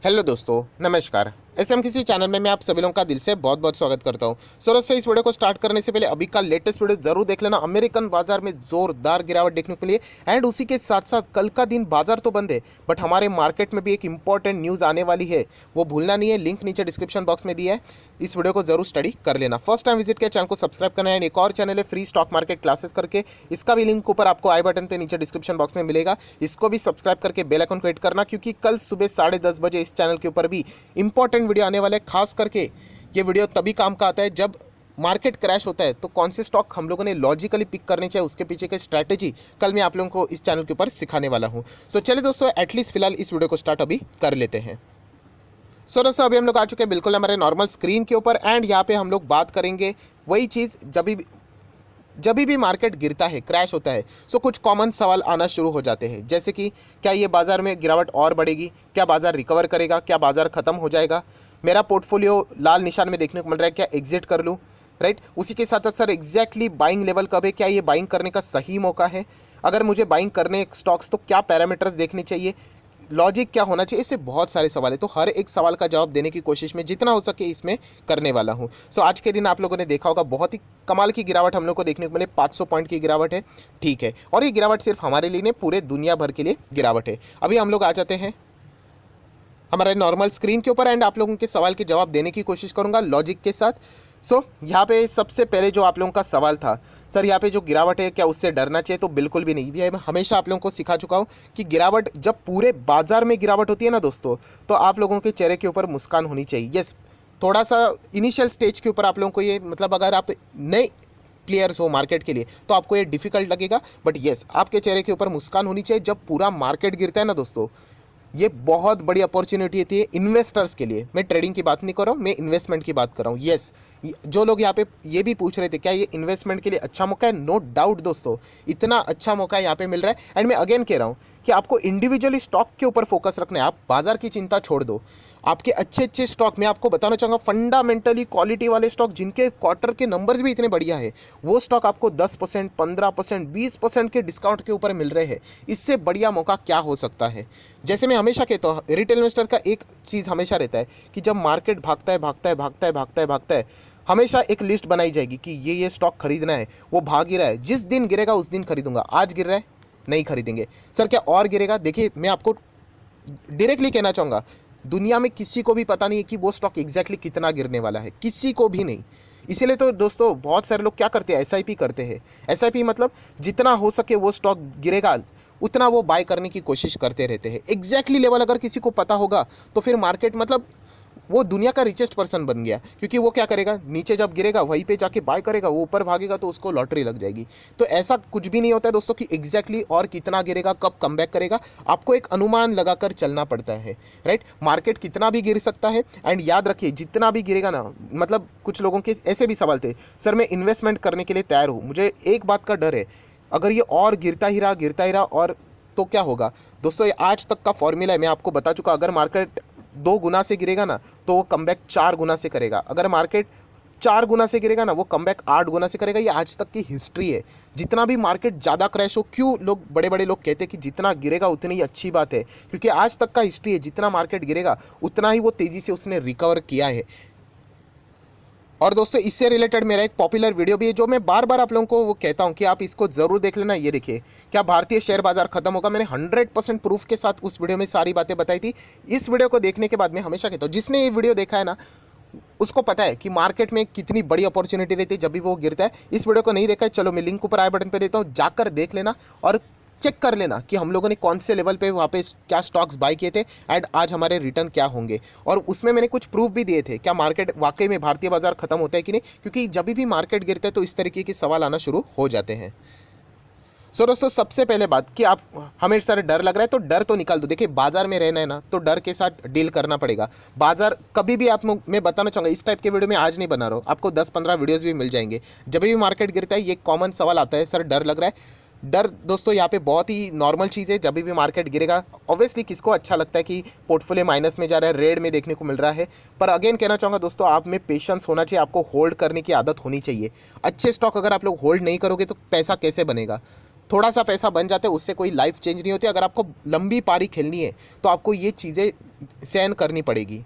Hello दोस्तों, नमस्कार। SM किसी चैनल में मैं आप सभी लोगों का दिल से बहुत बहुत स्वागत करता हूं। सो दोस्तों, इस वीडियो को स्टार्ट करने से पहले अभी का लेटेस्ट वीडियो जरूर देख लेना। अमेरिकन बाजार में जोरदार गिरावट देखने को मिली है एंड उसी के साथ साथ कल का दिन बाजार तो बंद है बट हमारे मार्केट में भी एक इंपॉर्टेंट न्यूज़ आने वाली है, वो भूलना नहीं है। लिंक नीचे डिस्क्रिप्शन बॉक्स में दिया है, इस वीडियो को जरूर स्टडी कर लेना। फर्स्ट टाइम विजिट किया चैनल को सब्सक्राइब करना है। एक और चैनल है फ्री स्टॉक मार्केट क्लासेस करके, इसका भी लिंक ऊपर आपको आई बटन पे नीचे डिस्क्रिप्शन बॉक्स में मिलेगा। इसको भी सब्सक्राइब करके बेल आइकन को हिट करना, क्योंकि कल सुबह 10:30 बजे इस चैनल के ऊपर भी इंपॉर्टेंट वीडियो आने वाला है। खास करके ये वीडियो तभी काम का आता है जब मार्केट क्रैश होता है, तो कौन से स्टॉक हम लोगों ने लॉजिकली पिक करने चाहिए, उसके पीछे की स्ट्रैटेजी कल मैं आप लोगों को इस चैनल के ऊपर सिखाने वाला हूं। सो चलिए दोस्तों, एटलीस्ट फिलहाल इस वीडियो को स्टार्ट अभी कर लेते हैं। सो दोस्तों, अभी हम लोग आ चुके हैं बिल्कुल हमारे नॉर्मल स्क्रीन के ऊपर एंड यहाँ पे हम लोग बात करेंगे वही चीज़ जब भी मार्केट गिरता है, क्रैश होता है, सो कुछ कॉमन सवाल आना शुरू हो जाते हैं, जैसे कि क्या ये बाज़ार में गिरावट और बढ़ेगी, क्या बाज़ार रिकवर करेगा, क्या बाज़ार ख़त्म हो जाएगा, मेरा पोर्टफोलियो लाल निशान में देखने को मिल रहा है, क्या एग्जिट कर लूँ, राइट। उसी के साथ साथ सर एग्जैक्टली बाइंग लेवल कब है, क्या ये बाइंग करने का सही मौका है, अगर मुझे बाइंग करने स्टॉक्स तो क्या पैरामीटर्स देखने चाहिए, लॉजिक क्या होना चाहिए। इससे बहुत सारे सवाल है, तो हर एक सवाल का जवाब देने की कोशिश में जितना हो सके इसमें करने वाला हूँ। सो आज के दिन आप लोगों ने देखा होगा बहुत ही कमाल की गिरावट हम लोग को देखने को मिले, 500 पॉइंट की गिरावट है, ठीक है। और ये गिरावट सिर्फ हमारे लिए नहीं, पूरे दुनिया भर के लिए गिरावट है। अभी हम लोग आ जाते हैं हमारे नॉर्मल स्क्रीन के ऊपर एंड आप लोगों के सवाल के जवाब देने की कोशिश करूंगा लॉजिक के साथ। सो यहाँ पे सबसे पहले जो आप लोगों का सवाल था, सर यहाँ पे जो गिरावट है क्या उससे डरना चाहिए, तो बिल्कुल भी नहीं। भी मैं हमेशा आप लोगों को सिखा चुका हूँ कि गिरावट जब पूरे बाजार में गिरावट होती है ना दोस्तों, तो आप लोगों के चेहरे के ऊपर मुस्कान होनी चाहिए। यस, थोड़ा सा इनिशियल स्टेज के ऊपर आप लोगों को ये मतलब अगर आप नए प्लेयर्स हो मार्केट के लिए तो आपको ये डिफिकल्ट लगेगा, बट येस आपके चेहरे के ऊपर मुस्कान होनी चाहिए। जब पूरा मार्केट गिरता है ना दोस्तों, ये बहुत बड़ी अपॉर्चुनिटी थी इन्वेस्टर्स के लिए। मैं ट्रेडिंग की बात नहीं कर रहा हूँ, मैं इन्वेस्टमेंट की बात कर रहा हूँ। येस, जो लोग यहाँ पे ये भी पूछ रहे थे क्या ये इन्वेस्टमेंट के लिए अच्छा मौका है, नो डाउट दोस्तों, इतना अच्छा मौका यहाँ पे मिल रहा है। एंड मैं अगेन कह रहा हूँ कि आपको इंडिविजुअली स्टॉक के ऊपर फोकस रखना है, आप बाजार की चिंता छोड़ दो। आपके अच्छे अच्छे स्टॉक मैं आपको बताना चाहूँगा, फंडामेंटली क्वालिटी वाले स्टॉक जिनके क्वार्टर के नंबर्स भी इतने बढ़िया है, वो स्टॉक आपको 10%, 15%, 20% के डिस्काउंट के ऊपर मिल रहे हैं। इससे बढ़िया मौका क्या हो सकता है। जैसे मैं हमेशा कहता हूँ, रिटेल इन्वेस्टर का एक चीज़ हमेशा रहता है कि जब मार्केट भागता है भागता है भागता है भागता है भागता है, हमेशा एक लिस्ट बनाई जाएगी कि ये स्टॉक खरीदना है, वो भाग ही रहा है, जिस दिन गिरेगा उस दिन खरीदूंगा, आज गिर रहा है नहीं खरीदेंगे। सर क्या और गिरेगा? देखिए मैं आपको डायरेक्टली कहना चाहूँगा, दुनिया में किसी को भी पता नहीं है कि वो स्टॉक एग्जैक्टली कितना गिरने वाला है, किसी को भी नहीं। इसीलिए तो दोस्तों बहुत सारे लोग क्या करते हैं, एसआईपी करते हैं। एसआईपी मतलब जितना हो सके वो स्टॉक गिरेगा उतना वो बाय करने की कोशिश करते रहते हैं। एग्जैक्टली लेवल अगर किसी को पता होगा तो फिर मार्केट मतलब वो दुनिया का रिचेस्ट पर्सन बन गया, क्योंकि वो क्या करेगा, नीचे जब गिरेगा वहीं पे जाके बाय करेगा, वो ऊपर भागेगा तो उसको लॉटरी लग जाएगी। तो ऐसा कुछ भी नहीं होता है दोस्तों कि एग्जैक्टली और कितना गिरेगा, कब कमबैक करेगा, आपको एक अनुमान लगाकर चलना पड़ता है, राइट। मार्केट कितना भी गिर सकता है एंड याद रखिए जितना भी गिरेगा ना, मतलब कुछ लोगों के ऐसे भी सवाल थे, सर मैं इन्वेस्टमेंट करने के लिए तैयार हूँ, मुझे एक बात का डर है, अगर ये और गिरता ही रहा और तो क्या होगा। दोस्तों ये आज तक का फॉर्मूला है, मैं आपको बता चुका, अगर मार्केट 2 गुना से गिरेगा ना तो वो कमबैक 4 गुना से करेगा, अगर मार्केट 4 गुना से गिरेगा ना वो कमबैक 8 गुना से करेगा। ये आज तक की हिस्ट्री है। जितना भी मार्केट ज़्यादा क्रैश हो, क्यों लोग बड़े बड़े लोग कहते हैं कि जितना गिरेगा उतनी ही अच्छी बात है, क्योंकि आज तक का हिस्ट्री है, जितना मार्केट गिरेगा उतना ही वो तेज़ी से उसने रिकवर किया है। और दोस्तों इससे रिलेटेड मेरा एक पॉपुलर वीडियो भी है जो मैं बार बार आप लोगों को वो कहता हूँ कि आप इसको ज़रूर देख लेना। ये देखिए, क्या भारतीय शेयर बाजार खत्म होगा, मैंने 100% प्रूफ के साथ उस वीडियो में सारी बातें बताई थी। इस वीडियो को देखने के बाद मैं हमेशा कहता हूँ, जिसने ये वीडियो देखा है ना उसको पता है कि मार्केट में कितनी बड़ी अपॉर्चुनिटी रहती है जब भी वो गिरता है। इस वीडियो को नहीं देखा है, चलो मैं लिंक ऊपर आई बटन पे देता हूँ, जाकर देख लेना और चेक कर लेना कि हम लोगों ने कौन से लेवल पे वहाँ पे क्या स्टॉक्स बाय किए थे एंड आज हमारे रिटर्न क्या होंगे। और उसमें मैंने कुछ प्रूफ भी दिए थे, क्या मार्केट वाकई में भारतीय बाजार खत्म होता है कि नहीं, क्योंकि जब भी मार्केट गिरता है तो इस तरीके के सवाल आना शुरू हो जाते हैं। सो दोस्तों सबसे पहले बात कि आप हमें सर डर लग रहा है, तो डर तो निकाल दो। देखिए बाजार में रहना है ना तो डर के साथ डील करना पड़ेगा। बाजार कभी भी आप मैं बताना चाहूँगा, इस टाइप के वीडियो में आज नहीं बना रहा हूँ, आपको 10-15 वीडियोज़ भी मिल जाएंगे। जब भी मार्केट गिरता है ये कॉमन सवाल आता है, सर डर लग रहा है। डर दोस्तों यहाँ पे बहुत ही नॉर्मल चीज़ है, जब भी मार्केट गिरेगा ऑब्वियसली किसको अच्छा लगता है कि पोर्टफोलियो माइनस में जा रहा है, रेड में देखने को मिल रहा है। पर अगेन कहना चाहूँगा दोस्तों, आप में पेशेंस होना चाहिए, आपको होल्ड करने की आदत होनी चाहिए। अच्छे स्टॉक अगर आप लोग होल्ड नहीं करोगे तो पैसा कैसे बनेगा। थोड़ा सा पैसा बन जाता है, उससे कोई लाइफ चेंज नहीं होती। अगर आपको लंबी पारी खेलनी है तो आपको ये चीज़ें सहन करनी पड़ेगी।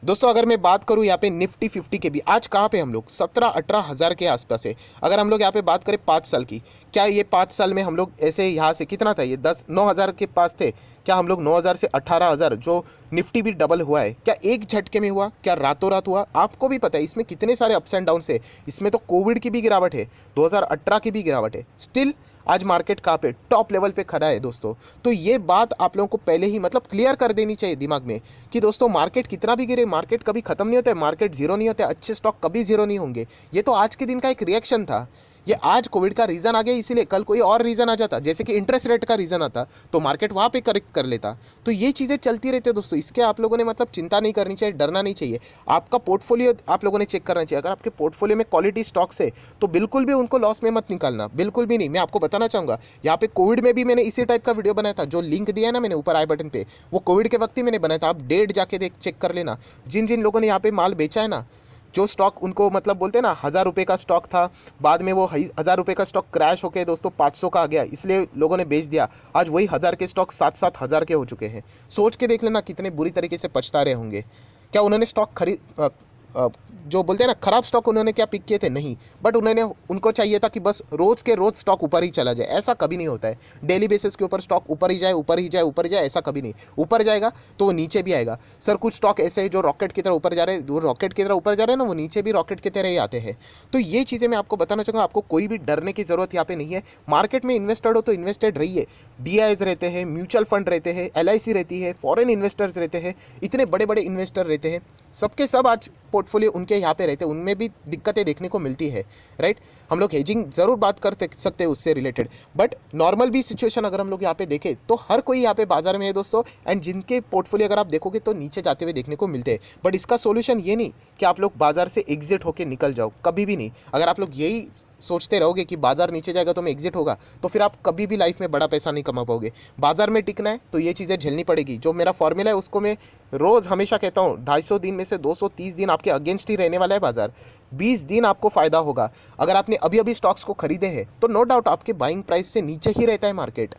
दोस्तों अगर मैं बात करूं यहाँ पे निफ्टी 50 के भी, आज कहाँ पे हम लोग 17-18 हज़ार के आसपास है। अगर हम लोग यहाँ पे बात करें 5 साल की, क्या ये 5 साल में हम लोग ऐसे यहाँ से कितना था, ये 9 हज़ार के पास थे, क्या हम लोग 9 हज़ार से 18 हज़ार, जो निफ्टी भी डबल हुआ है, क्या एक झटके में हुआ, क्या रातों रात हुआ? आपको भी पता है इसमें कितने सारे अप्स एंड डाउन्स है। इसमें तो कोविड की भी गिरावट है, 2018 की भी गिरावट है, स्टिल आज मार्केट कहाँ पे टॉप लेवल पे खड़ा है दोस्तों। तो ये बात आप लोगों को पहले ही मतलब क्लियर कर देनी चाहिए दिमाग में कि दोस्तों मार्केट कितना भी गिरे, मार्केट कभी खत्म नहीं होता है, मार्केट जीरो नहीं होता है, अच्छे स्टॉक कभी जीरो नहीं होंगे। ये तो आज के दिन का एक रिएक्शन था। ये आज कोविड का रीज़न आ गया, इसीलिए कल कोई और रीज़न आ जाता, जैसे कि इंटरेस्ट रेट का रीज़न आता, तो मार्केट वहाँ पे करेक्ट कर लेता। तो ये चीज़ें चलती रहती है दोस्तों, इसके आप लोगों ने मतलब चिंता नहीं करनी चाहिए, डरना नहीं चाहिए। आपका पोर्टफोलियो आप लोगों ने चेक करना चाहिए। अगर आपके पोर्टफोलियो में क्वालिटी स्टॉक्स है तो बिल्कुल भी उनको लॉस में मत निकालना, बिल्कुल भी नहीं। मैं आपको बताना चाहूँगा, यहाँ पे कोविड में भी मैंने इसी टाइप का वीडियो बनाया था, जो लिंक दिया है ना मैंने ऊपर आई बटन पे, वो कोविड के वक्त ही मैंने बनाया था। आप डेट जाके चेक कर लेना। जिन जिन लोगों ने यहाँ पे माल बेचा है ना, जो स्टॉक उनको मतलब बोलते हैं ना 1000 रुपये का स्टॉक था, बाद में वो 1000 रुपये का स्टॉक क्रैश होके दोस्तों 500 का आ गया, इसलिए लोगों ने बेच दिया। आज वही 1000 के स्टॉक 7-7 हज़ार के हो चुके हैं। सोच के देख लेना कितने बुरी तरीके से पछता रहे होंगे। क्या उन्होंने स्टॉक जो बोलते हैं ना खराब स्टॉक उन्होंने क्या पिक किए थे? नहीं, बट उनको चाहिए था कि बस रोज़ के रोज़ स्टॉक ऊपर ही चला जाए। ऐसा कभी नहीं होता है। डेली बेसिस के ऊपर स्टॉक ऊपर ही जाए, ऊपर ही जाए, ऊपर ही जाए, ऐसा कभी नहीं। ऊपर जाएगा तो वो नीचे भी आएगा। सर कुछ स्टॉक ऐसे हैं जो रॉकेट की तरह ऊपर जा रहे हैं, वो रॉकेट की तरह ऊपर जा रहे हैं ना, वो नीचे भी रॉकेट की तरह ही आते हैं। तो ये चीज़ें मैं आपको बताना चाहूँगा। आपको कोई भी डरने की ज़रूरत यहाँ पे नहीं है। मार्केट में इन्वेस्टेड हो तो इन्वेस्टेड रहिए। DIs रहते हैं, म्यूचुअल फंड रहते हैं, LIC रहती है, फॉरेन इन्वेस्टर्स रहते हैं, इतने बड़े बड़े इन्वेस्टर रहते हैं, सबके सब आज पोर्टफोलियो उनके यहाँ पे रहते हैं, उनमें भी दिक्कतें देखने को मिलती है, राइट। हम लोग हेजिंग ज़रूर बात कर सकते हैं उससे रिलेटेड, बट नॉर्मल भी सिचुएशन अगर हम लोग यहाँ पे देखें तो हर कोई यहाँ पे बाजार में है दोस्तों। एंड जिनके पोर्टफोलियो अगर आप देखोगे तो नीचे जाते हुए देखने को मिलते हैं। बट इसका सोल्यूशन ये नहीं कि आप लोग बाजार से एग्जिट होकर निकल जाओ, कभी भी नहीं। अगर आप लोग यही सोचते रहोगे कि बाजार नीचे जाएगा तो मैं एग्जिट होगा, तो फिर आप कभी भी लाइफ में बड़ा पैसा नहीं कमा पाओगे। बाजार में टिकना है तो ये चीज़ें झेलनी पड़ेगी। जो मेरा फॉर्मूला है उसको मैं रोज़ हमेशा कहता हूँ, 250 दिन में से 230 दिन आपके अगेंस्ट ही रहने वाला है बाजार। 20 दिन आपको फ़ायदा होगा। अगर आपने अभी अभी स्टॉक्स को खरीदे हैं तो नो डाउट आपके बाइंग प्राइस से नीचे ही रहता है मार्केट।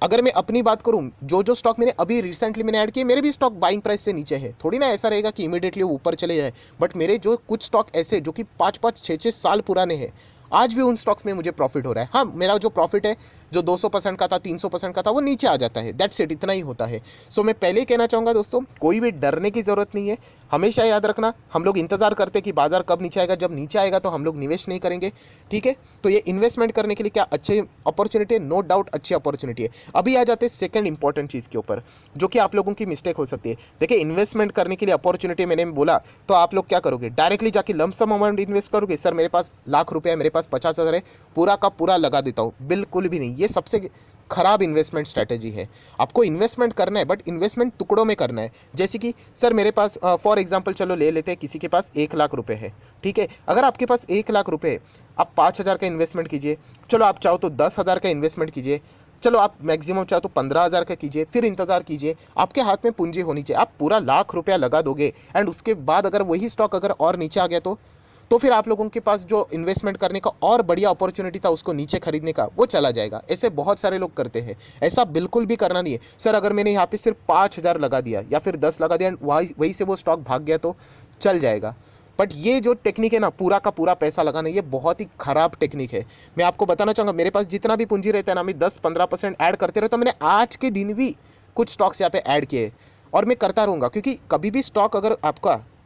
अगर मैं अपनी बात करूं, जो स्टॉक मैंने अभी रिसेंटली मैंने ऐड किए, मेरे भी स्टॉक बाइंग प्राइस से नीचे है। थोड़ी ना ऐसा रहेगा कि इमीडिएटली वो ऊपर चले जाए, बट मेरे जो कुछ स्टॉक ऐसे जो कि 5-5, 6-6 साल पुराने हैं, आज भी उन स्टॉक्स में मुझे प्रॉफिट हो रहा है। हाँ, मेरा जो प्रॉफिट है जो 200% का था, 300% का था, वो नीचे आ जाता है, दैट्स इट, इतना ही होता है। सो मैं पहले ही कहना चाहूँगा दोस्तों, कोई भी डरने की ज़रूरत नहीं है। हमेशा याद रखना, हम लोग इंतजार करते हैं कि बाजार कब नीचे आएगा, जब नीचे आएगा तो हम लोग निवेश नहीं करेंगे, ठीक है। तो ये इन्वेस्टमेंट करने के लिए क्या अच्छी अपॉर्चुनिटी है? नो डाउट अच्छी अपॉर्चुनिटी है। अभी आ जाते हैं सेकंड इंपॉर्टेंट चीज़ के ऊपर, जो कि आप लोगों की मिस्टेक हो सकती है। देखिए, इन्वेस्टमेंट करने के लिए अपॉर्चुनिटी मैंने बोला, तो आप लोग क्या करोगे? डायरेक्टली जाके लमसम अमाउंट इन्वेस्ट करोगे। सर मेरे पास ₹1,00,000 है, मेरे पास 50,000 है, पूरा का पूरा लगा देता हूँ। बिल्कुल भी नहीं, ये सबसे खराब इन्वेस्टमेंट स्ट्रैटेजी है। आपको इन्वेस्टमेंट करना है, बट इन्वेस्टमेंट टुकड़ों में करना है। जैसे कि सर मेरे पास फॉर एग्जांपल चलो ले लेते हैं, किसी के पास ₹1,00,000 है, ठीक है। अगर आपके पास ₹1,00,000 है, आप 5,000 का इन्वेस्टमेंट कीजिए। चलो आप चाहो तो 10,000 का इन्वेस्टमेंट कीजिए। चलो आप मैक्सिमम चाहो तो 15,000 का कीजिए, फिर इंतज़ार कीजिए। आपके हाथ में पूंजी होनी चाहिए। आप पूरा ₹1,00,000 लगा दोगे एंड उसके बाद अगर वही स्टॉक अगर और नीचे आ गया तो फिर आप लोगों के पास जो इन्वेस्टमेंट करने का और बढ़िया अपॉर्चुनिटी था उसको नीचे खरीदने का, वो चला जाएगा। ऐसे बहुत सारे लोग करते हैं। ऐसा बिल्कुल भी करना नहीं है। सर अगर मैंने यहाँ पे सिर्फ 5,000 लगा दिया या फिर 10 लगा दिया, वहीं से वो स्टॉक भाग गया तो चल जाएगा। बट ये जो टेक्निक है ना, पूरा का पूरा पैसा लगाना, ये बहुत ही ख़राब टेक्निक है। मैं आपको बताना चाहूँगा, मेरे पास जितना भी पूंजी रहता है ना, मैं 10-15% ऐड करते रहता हूँ। मैंने आज के दिन भी कुछ स्टॉक्स यहाँ पे ऐड किए और मैं करता रहूँगा, क्योंकि कभी भी स्टॉक अगर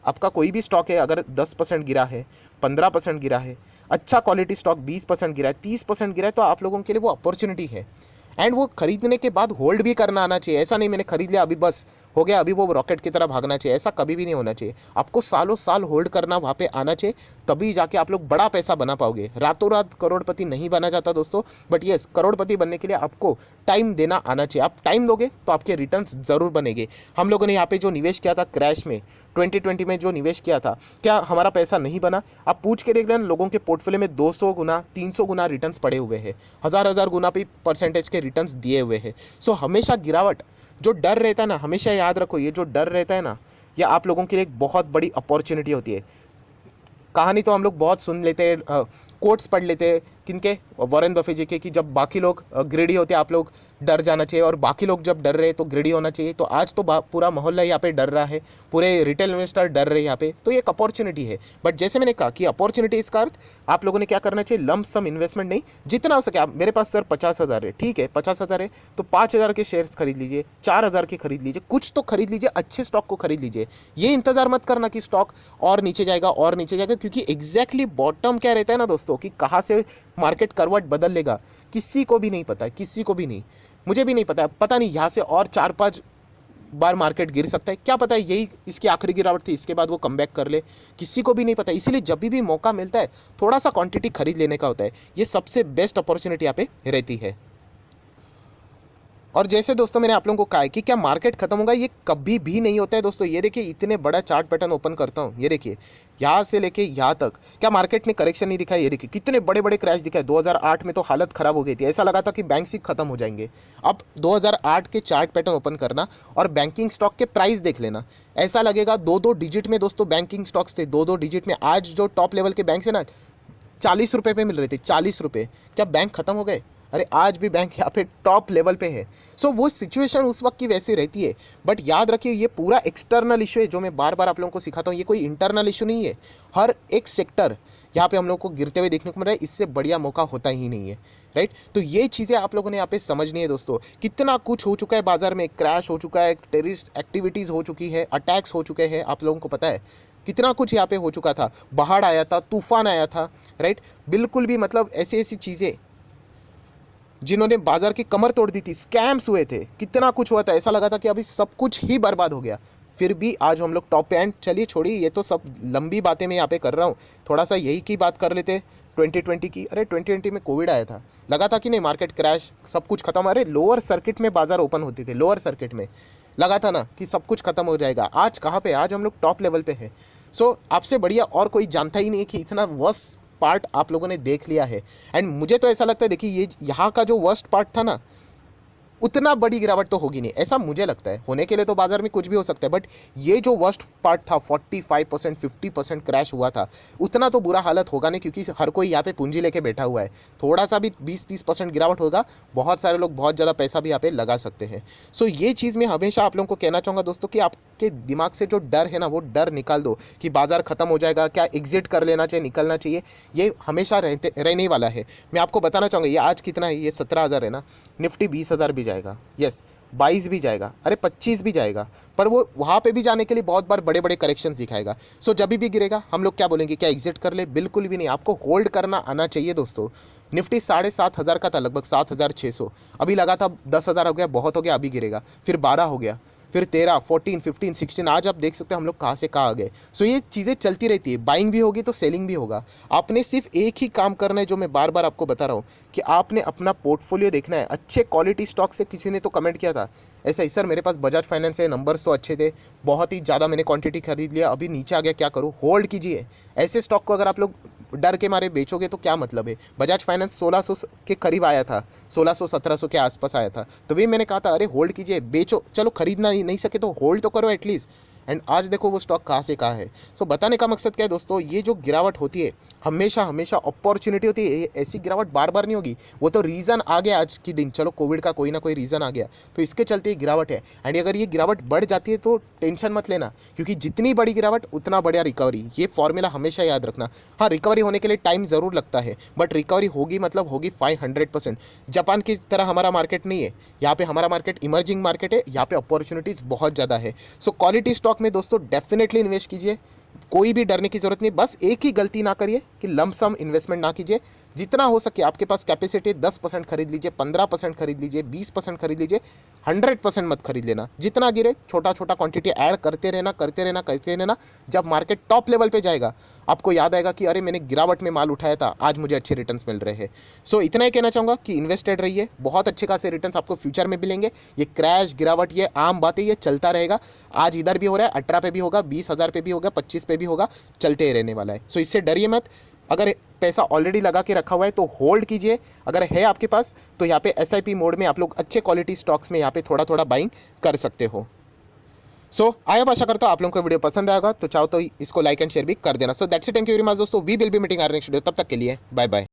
आपका कोई भी स्टॉक है, अगर 10% गिरा है, 15% गिरा है, अच्छा क्वालिटी स्टॉक 20% गिरा है, 30% गिरा है, तो आप लोगों के लिए वो अपॉर्चुनिटी है। एंड वो खरीदने के बाद होल्ड भी करना आना चाहिए। ऐसा नहीं मैंने खरीद लिया अभी बस हो गया, अभी वो रॉकेट की तरह भागना चाहिए, ऐसा कभी भी नहीं होना चाहिए। आपको सालों साल होल्ड करना वहाँ पे आना चाहिए, तभी जाके आप लोग बड़ा पैसा बना पाओगे। रातों रात करोड़पति नहीं बना जाता दोस्तों, बट यस, करोड़पति बनने के लिए आपको टाइम देना आना चाहिए। आप टाइम दोगे तो आपके रिटर्न्स ज़रूर बनेंगे। हम लोगों ने यहाँ पे जो निवेश किया था क्रैश में, 2020 में जो निवेश किया था, क्या हमारा पैसा नहीं बना? आप पूछ के देख लेना, लोगों के पोर्टफोलियो में 200 गुना 300 गुना रिटर्न्स पड़े हुए हैं, हज़ार गुना भी परसेंटेज के रिटर्न्स दिए हुए हैं। सो हमेशा गिरावट, जो डर रहता है ना, हमेशा याद रखो, ये जो डर रहता है ना, ये आप लोगों के लिए एक बहुत बड़ी अपॉर्चुनिटी होती है। कहानी तो हम लोग बहुत सुन लेते हैं, कोट्स पढ़ लेते हैं किनके, वॉरेन बफे जी के, कि जब बाकी लोग ग्रेडी होते हैं आप लोग डर जाना चाहिए, और बाकी लोग जब डर रहे हैं तो ग्रेडी होना चाहिए। तो आज तो पूरा मोहल्ला यहाँ पे डर रहा है, पूरे रिटेल इन्वेस्टर डर रहे हैं यहाँ पे, तो ये एक अपॉर्चुनिटी है। बट जैसे मैंने कहा कि अपॉर्चुनिटी इसका अर्थ आप लोगों ने क्या करना चाहिए, लंप सम इन्वेस्टमेंट नहीं, जितना हो सके। आप, मेरे पास सर 50,000 है, ठीक है 50,000 है तो 5,000 के शेयर्स खरीद लीजिए, 4,000 के खरीद लीजिए, कुछ तो खरीद लीजिए, अच्छे स्टॉक को खरीद लीजिए। ये इंतजार मत करना कि स्टॉक और नीचे जाएगा और नीचे जाएगा, क्योंकि एग्जैक्टली बॉटम क्या रहता है ना दोस्तों, कि कहाँ से मार्केट करवट बदल लेगा किसी को भी नहीं पता है, किसी को भी नहीं, मुझे भी नहीं पता है। पता नहीं यहाँ से और 4-5 बार मार्केट गिर सकता है, क्या पता है यही इसकी आखिरी गिरावट थी, इसके बाद वो कमबैक कर ले, किसी को भी नहीं पता। इसीलिए जब भी मौका मिलता है थोड़ा सा क्वांटिटी खरीद लेने का होता है, ये सबसे बेस्ट अपॉर्चुनिटी यहाँ पे रहती है। और जैसे दोस्तों मैंने आप लोगों को कहा है कि क्या मार्केट खत्म होगा, ये कभी भी नहीं होता है दोस्तों। ये देखिए इतने बड़ा चार्ट पैटर्न ओपन करता हूँ, ये देखिए यहाँ से लेके यहाँ तक, क्या मार्केट ने करेक्शन नहीं दिखाया, ये देखिए कितने बड़े बड़े क्रैश दिखाए। 2008 में तो हालत खराब हो गई थी, ऐसा लगा था कि बैंक ही खत्म हो जाएंगे। अब 2008 के चार्ट पैटर्न ओपन करना और बैंकिंग स्टॉक के प्राइस देख लेना, ऐसा लगेगा 2-2 डिजिट में दोस्तों बैंकिंग स्टॉक्स थे, 2-2 डिजिट में। आज जो टॉप लेवल के बैंक है ना, 40 रुपये पे मिल रहे थे, 40 रुपये। क्या बैंक खत्म हो गए? अरे आज भी बैंक यहाँ पे टॉप लेवल पे है। सो वो सिचुएशन उस वक्त की वैसी रहती है। बट याद रखिए ये पूरा एक्सटर्नल इशू है, जो मैं बार बार आप लोगों को सिखाता हूँ, ये कोई इंटरनल इशू नहीं है। हर एक सेक्टर यहाँ पे हम लोग को गिरते हुए देखने को मिल रहा है, इससे बढ़िया मौका होता ही नहीं है, राइट। तो ये चीज़ें आप लोगों ने यहाँ पे समझनी है दोस्तों। कितना कुछ हो चुका है बाजार में, क्रैश हो चुका है, टेररिस्ट एक्टिविटीज़ हो चुकी है, अटैक्स हो चुके हैं, आप लोगों को पता है कितना कुछ यहाँ पे हो चुका था। बाढ़ आया था, तूफान आया था, राइट। बिल्कुल भी मतलब ऐसी ऐसी चीज़ें जिन्होंने बाजार की कमर तोड़ दी थी, स्कैम्स हुए थे, कितना कुछ हुआ था, ऐसा लगा था कि अभी सब कुछ ही बर्बाद हो गया। फिर भी आज हम लोग टॉप पे एंड। चलिए छोड़िए ये तो सब लंबी बातें मैं यहाँ पे कर रहा हूँ, थोड़ा सा यही की बात कर लेते 2020 की। अरे 2020 में कोविड आया था, लगा था कि नहीं मार्केट क्रैश, सब कुछ खत्म। अरे लोअर सर्किट में बाजार ओपन होते थे, लोअर सर्किट में लगा था ना कि सब कुछ खत्म हो जाएगा। आज कहाँ पे, आज हम लोग टॉप लेवल पे हैं। सो आपसे बढ़िया और कोई जानता ही नहीं है कि इतना वर्स्ट पार्ट आप लोगों ने देख लिया है। एंड मुझे तो ऐसा लगता है, देखिए ये यहाँ का जो वर्स्ट पार्ट था ना, उतना बड़ी गिरावट तो होगी नहीं, ऐसा मुझे लगता है। होने के लिए तो बाजार में कुछ भी हो सकता है, बट ये जो वर्स्ट पार्ट था 45% 50% क्रैश हुआ था, उतना तो बुरा हालत होगा नहीं, क्योंकि हर कोई यहाँ पे पूंजी लेके बैठा हुआ है। थोड़ा सा भी 20-30% गिरावट होगा, बहुत सारे लोग बहुत ज़्यादा पैसा भी यहाँ पे लगा सकते हैं। सो ये चीज़ मैं हमेशा आप लोगों को कहना चाहूँगा दोस्तों, कि आपके दिमाग से जो डर है ना, वो डर निकाल दो कि बाजार खत्म हो जाएगा, क्या एग्जिट कर लेना चाहिए, निकलना चाहिए, ये हमेशा रहने वाला है। मैं आपको बताना चाहूँगा ये आज कितना है, ये 17,000 है ना, निफ्टी 20,000 भी जाएगा, यस 22 भी जाएगा, अरे 25 भी जाएगा, पर वो वहाँ पे भी जाने के लिए बहुत बार बड़े बड़े करेक्शंस दिखाएगा। सो जब भी गिरेगा हम लोग क्या बोलेंगे, क्या एग्जिट कर ले? बिल्कुल भी नहीं, आपको होल्ड करना आना चाहिए दोस्तों। निफ्टी 7,500 का था, लगभग 7,600, अभी लगा था 10,000 हो गया, बहुत हो गया, अभी गिरेगा, फिर 12 हो गया, फिर 13, 14, 15, 16, आज आप देख सकते हो हम लोग कहाँ से कहाँ आ गए। सो ये चीज़ें चलती रहती है, बाइंग भी होगी तो सेलिंग भी होगा। आपने सिर्फ एक ही काम करना है, जो मैं बार बार आपको बता रहा हूँ, कि आपने अपना पोर्टफोलियो देखना है। अच्छे क्वालिटी स्टॉक से, किसी ने तो कमेंट किया था ऐसा ही, सर मेरे पास बजाज फाइनेंस है, नंबर्स तो अच्छे थे, बहुत ही ज़्यादा मैंने क्वांटिटी खरीद लिया, अभी नीचे आ गया, क्या करूँ? होल्ड कीजिए। ऐसे स्टॉक को अगर आप लोग डर के मारे बेचोगे तो क्या मतलब है? बजाज फाइनेंस 1600 के करीब आया था, 1600-1700 के आसपास आया था, तो भी मैंने कहा था अरे होल्ड कीजिए, बेचो, चलो खरीदना नहीं सके तो होल्ड तो करो एटलीस्ट। एंड आज देखो वो स्टॉक कहाँ से कहाँ है। सो बताने का मकसद क्या है दोस्तों, ये जो गिरावट होती है हमेशा हमेशा अपॉर्चुनिटी होती है। ऐसी गिरावट बार बार नहीं होगी, वो तो रीज़न आ गया आज के दिन, चलो कोविड का कोई ना कोई रीज़न आ गया, तो इसके चलते ये गिरावट है। एंड अगर ये गिरावट बढ़ जाती है तो टेंशन मत लेना, क्योंकि जितनी बड़ी गिरावट उतना बढ़िया रिकवरी, ये फॉर्मूला हमेशा याद रखना। हाँ रिकवरी होने के लिए टाइम ज़रूर लगता है, बट रिकवरी होगी मतलब होगी 500%। जापान की तरह हमारा मार्केट नहीं है, यहाँ पे हमारा मार्केट इमर्जिंग मार्केट है, यहाँ पे अपॉर्चुनिटीज़ बहुत ज़्यादा है। सो क्वालिटी स्टॉक में दोस्तों डेफिनेटली इन्वेस्ट कीजिए, कोई भी डरने की जरूरत नहीं। बस एक ही गलती ना करिए कि लंप सम इन्वेस्टमेंट ना कीजिए। जितना हो सके आपके पास कैपेसिटी 10% खरीद लीजिए, 15% खरीद लीजिए, 20% खरीद लीजिए, 100% मत खरीद लेना। जितना गिरे छोटा छोटा क्वांटिटी ऐड करते रहना, करते रहना, करते रहना। जब मार्केट टॉप लेवल पे जाएगा आपको याद आएगा कि अरे मैंने गिरावट में माल उठाया था, आज मुझे अच्छे रिटर्न्स मिल रहे हैं। सो इतना ही कहना चाहूँगा कि इन्वेस्टेड रहिए, बहुत अच्छे खासे रिटर्न्स आपको फ्यूचर में मिलेंगे। ये क्रैश गिरावट ये आम बात है, ये चलता रहेगा। आज इधर भी हो रहा है, 18 पे भी होगा, 20,000 पे भी होगा, 25 पे भी होगा, चलते ही रहने वाला है। सो इससे डरिए मत। अगर पैसा ऑलरेडी लगा के रखा हुआ है तो होल्ड कीजिए, अगर है आपके पास तो यहाँ पे SIP मोड में आप लोग अच्छे क्वालिटी स्टॉक्स में यहाँ पे थोड़ा थोड़ा बाइंग कर सकते हो। सो आई होप आशा करता हूँ आप लोगों को वीडियो पसंद आएगा, तो चाहो तो इसको लाइक एंड शेयर भी कर देना। So that's it, thank you very much दोस्तों, we will be meeting our next video, तब तक के लिए बाय बाय।